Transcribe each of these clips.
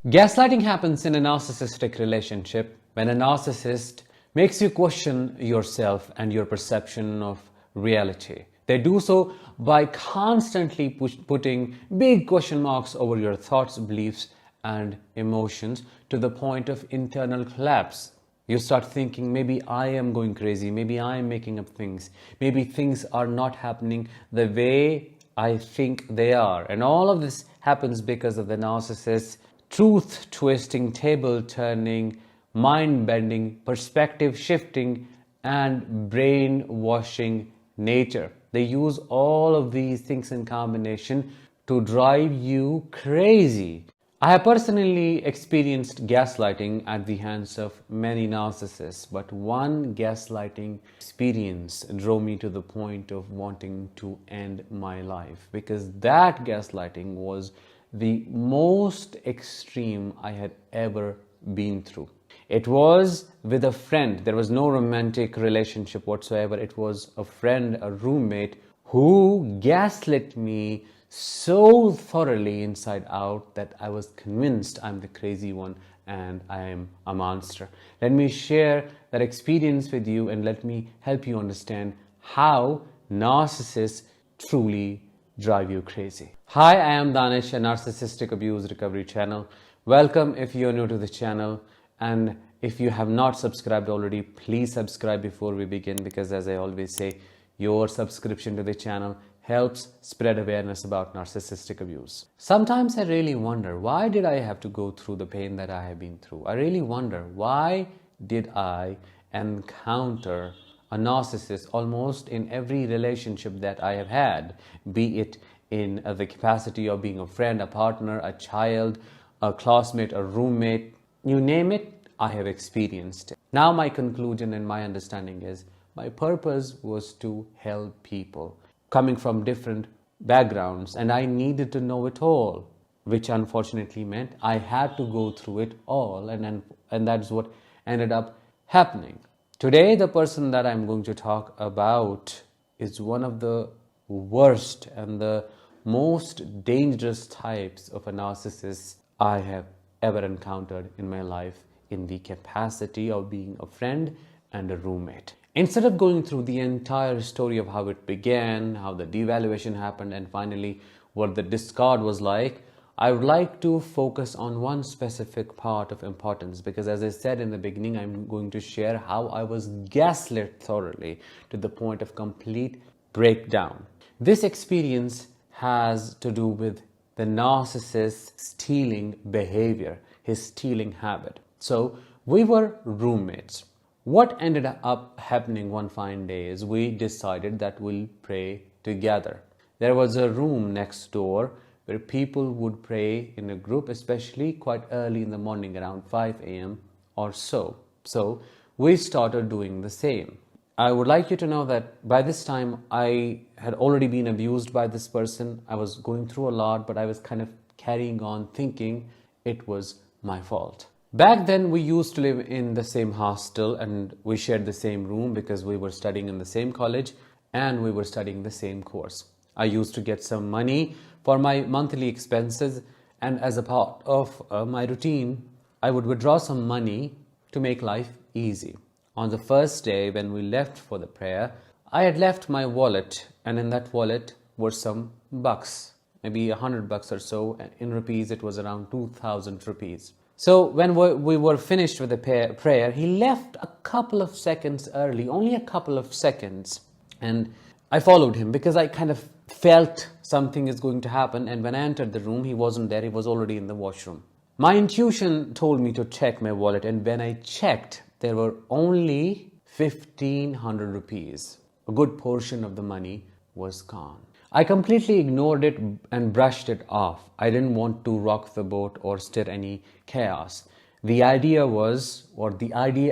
Gaslighting happens in a narcissistic relationship when a narcissist makes you question yourself and your perception of reality. They do so by constantly putting big question marks over your thoughts, beliefs, and emotions to the point of internal collapse. You start thinking, maybe I am going crazy, maybe I am making up things, maybe things are not happening the way I think they are. And all of this happens because of the narcissist's truth twisting, table turning, mind bending, perspective shifting, and brainwashing nature. They use all of these things in combination to drive you crazy. I have personally experienced gaslighting at the hands of many narcissists, but one gaslighting experience drove me to the point of wanting to end my life, because that gaslighting was the most extreme I had ever been through. It was with a friend. There was no romantic relationship whatsoever. It was a friend, a roommate, who gaslit me so thoroughly inside out that I was convinced I'm the crazy one and I am a monster. Let me share that experience with you and let me help you understand how narcissists truly drive you crazy. Hi, I am Danish, a narcissistic abuse recovery channel. Welcome if you're new to the channel, and if you have not subscribed already, please subscribe before we begin, because as I always say, your subscription to the channel helps spread awareness about narcissistic abuse. Sometimes I really wonder, why did I have to go through the pain that I have been through? I really wonder, why did I encounter a narcissist almost in every relationship that I have had, be it in the capacity of being a friend, a partner, a child, a classmate, a roommate, you name it, I have experienced it. Now my conclusion and my understanding is, my purpose was to help people coming from different backgrounds, and I needed to know it all, which unfortunately meant I had to go through it all, and that's what ended up happening. Today, the person that I'm going to talk about is one of the worst and the most dangerous types of a narcissist I have ever encountered in my life, in the capacity of being a friend and a roommate. Instead of going through the entire story of how it began, how the devaluation happened, and finally what the discard was like, I would like to focus on one specific part of importance, because as I said in the beginning, I'm going to share how I was gaslit thoroughly to the point of complete breakdown. This experience has to do with the narcissist's stealing behavior, his stealing habit. So we were roommates. What ended up happening one fine day is we decided that we'll pray together. There was a room next door where people would pray in a group, especially quite early in the morning, around 5 a.m. or so. So we started doing the same. I would like you to know that by this time I had already been abused by this person. I was going through a lot, but I was kind of carrying on thinking it was my fault. Back then, we used to live in the same hostel and we shared the same room because we were studying in the same college and we were studying the same course. I used to get some money for my monthly expenses, and as a part of my routine, I would withdraw some money to make life easy. On the first day when we left for the prayer, I had left my wallet, and in that wallet were some bucks, maybe $100 or so. In rupees, it was around 2,000 rupees. So when we were finished with the prayer, he left a couple of seconds early, only a couple of seconds. And I followed him because I kind of felt something is going to happen. And when I entered the room, he wasn't there. He was already in the washroom. My intuition told me to check my wallet. And when I checked, there were only 1,500 rupees. A good portion of the money was gone. I completely ignored it and brushed it off. I didn't want to rock the boat or stir any chaos. The idea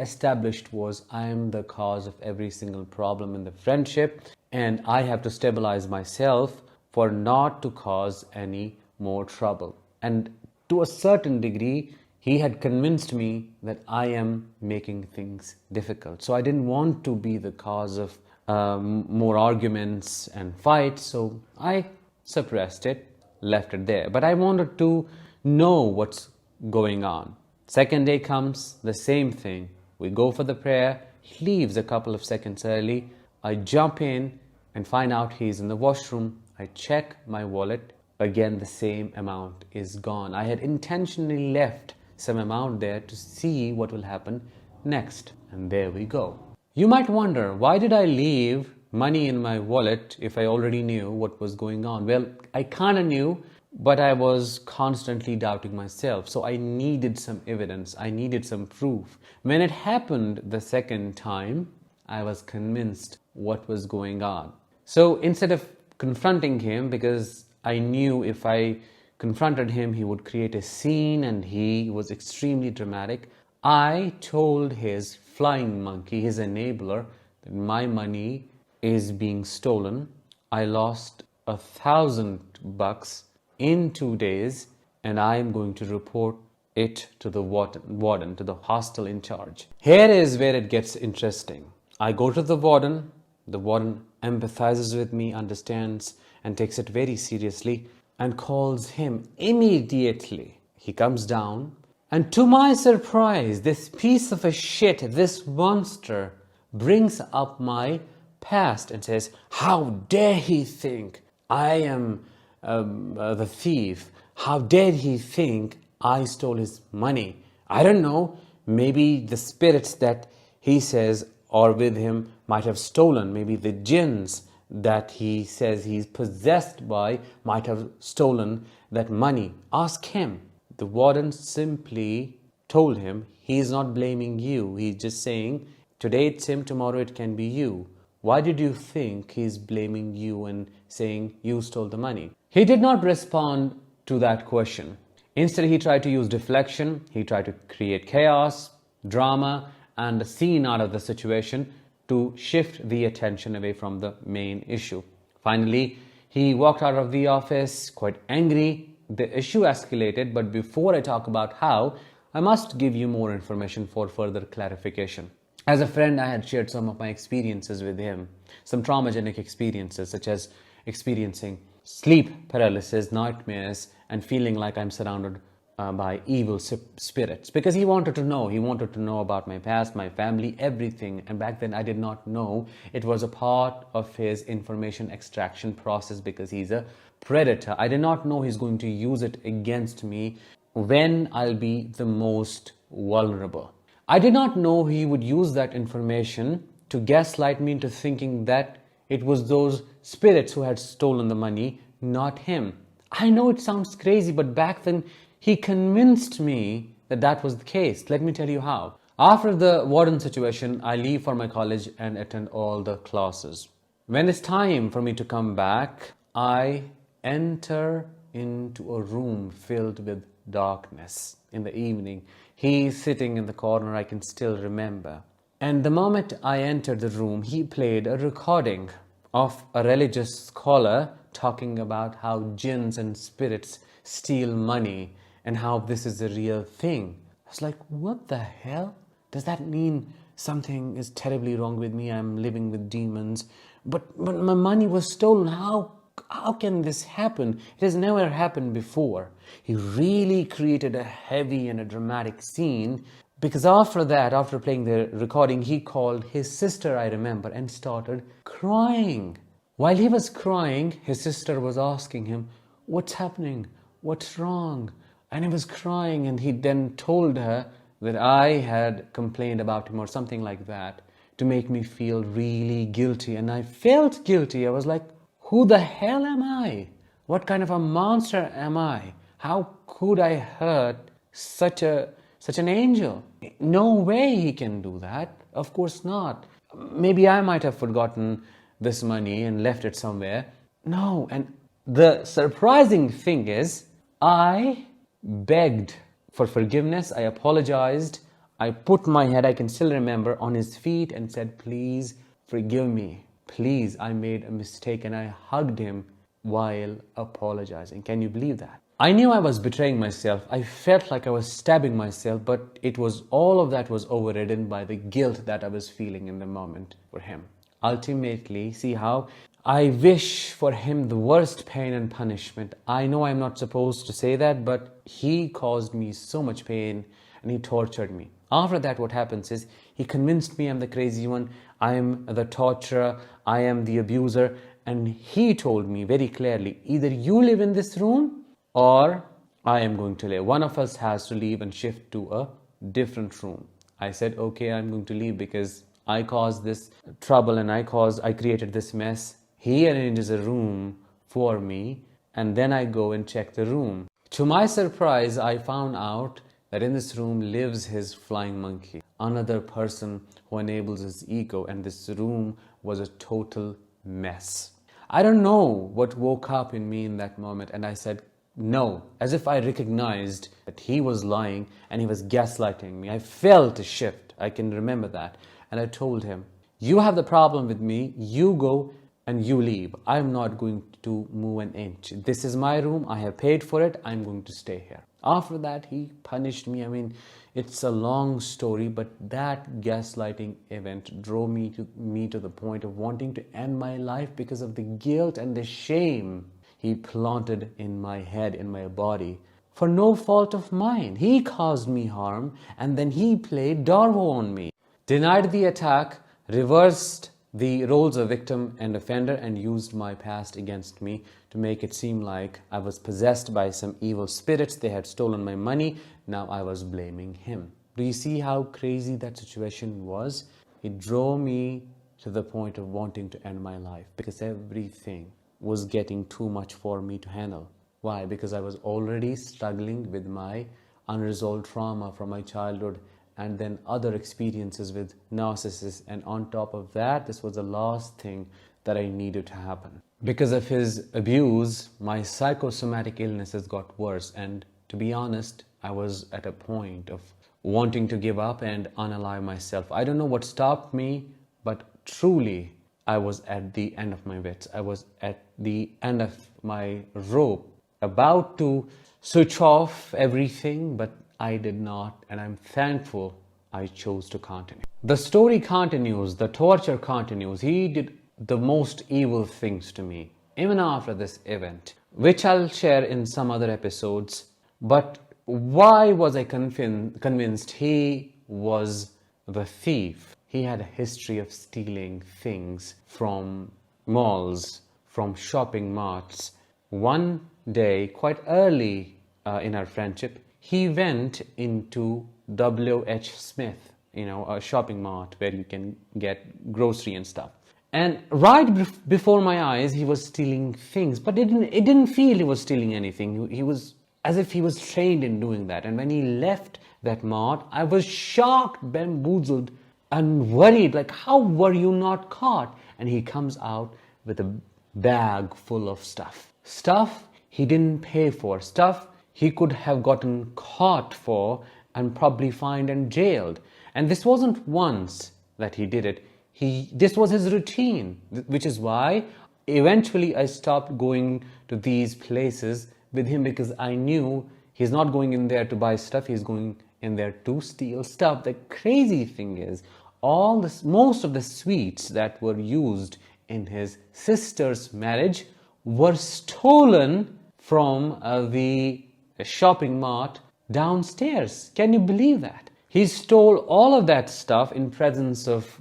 established was, I am the cause of every single problem in the friendship, and I have to stabilize myself for not to cause any more trouble. And to a certain degree, he had convinced me that I am making things difficult. So I didn't want to be the cause of more arguments and fights, so I suppressed it, left it there. But I wanted to know what's going on. Second day comes, the same thing. We go for the prayer. He leaves a couple of seconds early. I jump in and find out he's in the washroom. I check my wallet. Again, the same amount is gone. I had intentionally left some amount there to see what will happen next. And there we go. You might wonder, why did I leave money in my wallet if I already knew what was going on? Well, I kind of knew, but I was constantly doubting myself. So I needed some evidence. I needed some proof. When it happened the second time, I was convinced what was going on. So instead of confronting him, because I knew if I confronted him, he would create a scene and he was extremely dramatic, I told his flying monkey, his enabler, that my money is being stolen. I lost $1,000 in 2 days, and I am going to report it to the warden, to the hostel in charge. Here is where it gets interesting. I go to the warden empathizes with me, understands, and takes it very seriously, and calls him immediately. He comes down, and to my surprise, this piece of a shit, this monster, brings up my past and says, how dare he think I am the thief? How dare he think I stole his money? I don't know, maybe the spirits that he says are with him might have stolen. Maybe the jinns that he says he's possessed by might have stolen that money. Ask him. The warden simply told him he's not blaming you. He's just saying, today it's him, tomorrow it can be you. Why did you think he's blaming you and saying you stole the money? He did not respond to that question. Instead, he tried to use deflection. He tried to create chaos, drama, and a scene out of the situation to shift the attention away from the main issue. Finally, he walked out of the office quite angry. The issue escalated, but before I talk about how, I must give you more information for further clarification. As a friend, I had shared some of my experiences with him, some traumagenic experiences such as experiencing sleep paralysis, nightmares, and feeling like I'm surrounded by evil spirits. Because he wanted to know about my past, my family, everything. And back then I did not know it was a part of his information extraction process because he's a predator. I did not know he's going to use it against me when I'll be the most vulnerable. I did not know he would use that information to gaslight me into thinking that it was those spirits who had stolen the money, not him. I know it sounds crazy, but back then he convinced me that that was the case. Let me tell you how. After the warden situation, I leave for my college and attend all the classes. When it's time for me to come back, I enter into a room filled with darkness in the evening. He's sitting in the corner, I can still remember. And the moment I entered the room, he played a recording of a religious scholar talking about how jinns and spirits steal money and how this is a real thing. I was like, what the hell? Does that mean something is terribly wrong with me? I'm living with demons. But my money was stolen. How can this happen? It has never happened before. He really created a heavy and a dramatic scene because after playing the recording, he called his sister, I remember, and started crying. While he was crying, his sister was asking him, what's happening? What's wrong? And he was crying, and he then told her that I had complained about him or something like that to make me feel really guilty. And I felt guilty. I was like, who the hell am I? What kind of a monster am I? How could I hurt such an angel? No way he can do that. Of course not. Maybe I might have forgotten this money and left it somewhere. No, and the surprising thing is, I begged for forgiveness. I apologized. I put my head, I can still remember, on his feet and said, please forgive me. Please, I made a mistake, and I hugged him while apologizing. Can you believe that? I knew I was betraying myself. I felt like I was stabbing myself, but all of that was overridden by the guilt that I was feeling in the moment for him. Ultimately, see how I wish for him the worst pain and punishment. I know I'm not supposed to say that, but he caused me so much pain and he tortured me. After that, what happens is he convinced me I'm the crazy one, I am the torturer, I am the abuser, and he told me very clearly, either you live in this room or I am going to leave. One of us has to leave and shift to a different room. I said, okay, I'm going to leave because I caused this trouble and I created this mess. He arranges a room for me and then I go and check the room. To my surprise, I found out that in this room lives his flying monkey, another person who enables his ego, and this room was a total mess. I don't know what woke up in me in that moment, and I said no, as if I recognized that he was lying and he was gaslighting me. I felt a shift, I can remember that, and I told him, you have the problem with me, you go and you leave. I'm not going to move an inch. This is my room, I have paid for it, I'm going to stay here. After that, he punished me. I mean, it's a long story, but that gaslighting event drove me to the point of wanting to end my life because of the guilt and the shame he planted in my head, in my body, for no fault of mine. He caused me harm, and then he played Darvo on me. Denied the attack, reversed the roles of victim and offender, and used my past against me to make it seem like I was possessed by some evil spirits. They had stolen my money. Now I was blaming him. Do you see how crazy that situation was? It drove me to the point of wanting to end my life because everything was getting too much for me to handle. Why? Because I was already struggling with my unresolved trauma from my childhood and then other experiences with narcissists, and on top of that, this was the last thing that I needed to happen. Because of his abuse, my psychosomatic illnesses got worse, and to be honest, I was at a point of wanting to give up and unalive myself. I don't know what stopped me, but truly I was at the end of my wits. I was at the end of my rope, about to switch off everything, but I did not, and I'm thankful I chose to continue. The story continues, the torture continues. He did the most evil things to me, even after this event, which I'll share in some other episodes. But why was I convinced he was the thief? He had a history of stealing things from malls, from shopping marts. One day, quite early in our friendship, he went into W.H. Smith, a shopping mart where you can get grocery and stuff. And right before my eyes, he was stealing things, but it didn't feel he was stealing anything. He was as if he was trained in doing that. And when he left that mart, I was shocked, bamboozled, and worried, like, how were you not caught? And he comes out with a bag full of stuff. Stuff he didn't pay for, stuff he could have gotten caught for and probably fined and jailed. And this wasn't once that he did it. This was his routine, which is why eventually I stopped going to these places with him, because I knew he's not going in there to buy stuff, he's going in there to steal stuff. The crazy thing is, most of the sweets that were used in his sister's marriage were stolen from the shopping mart downstairs. Can you believe that? He stole all of that stuff in presence of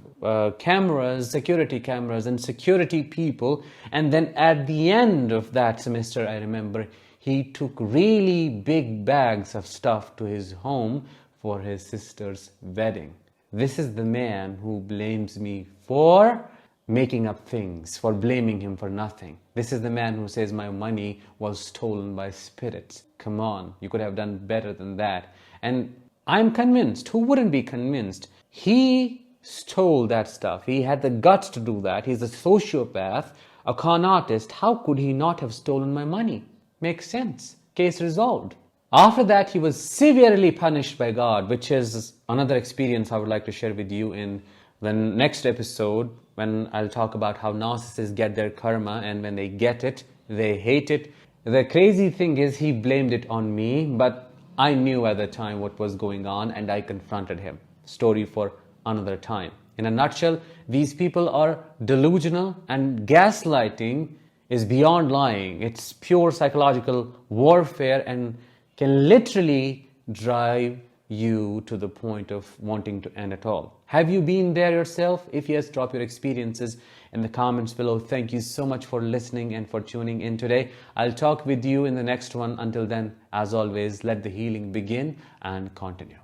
cameras, security cameras and security people. And then at the end of that semester, I remember, he took really big bags of stuff to his home for his sister's wedding. This is the man who blames me for making up things, for blaming him for nothing. This is the man who says my money was stolen by spirits. Come on, you could have done better than that. And I'm convinced, who wouldn't be convinced? He stole that stuff. He had the guts to do that. He's a sociopath, a con artist. How could he not have stolen my money? Makes sense. Case resolved. After that, he was severely punished by God, which is another experience I would like to share with you in the next episode, when I'll talk about how narcissists get their karma, and when they get it, they hate it. The crazy thing is, he blamed it on me, but I knew at the time what was going on and I confronted him. Story for another time. In a nutshell, these people are delusional, and gaslighting is beyond lying. It's pure psychological warfare and can literally drive you to the point of wanting to end it all. Have you been there yourself? If yes, drop your experiences in the comments below. Thank you so much for listening and for tuning in today. I'll talk with you in the next one. Until then, as always, let the healing begin and continue.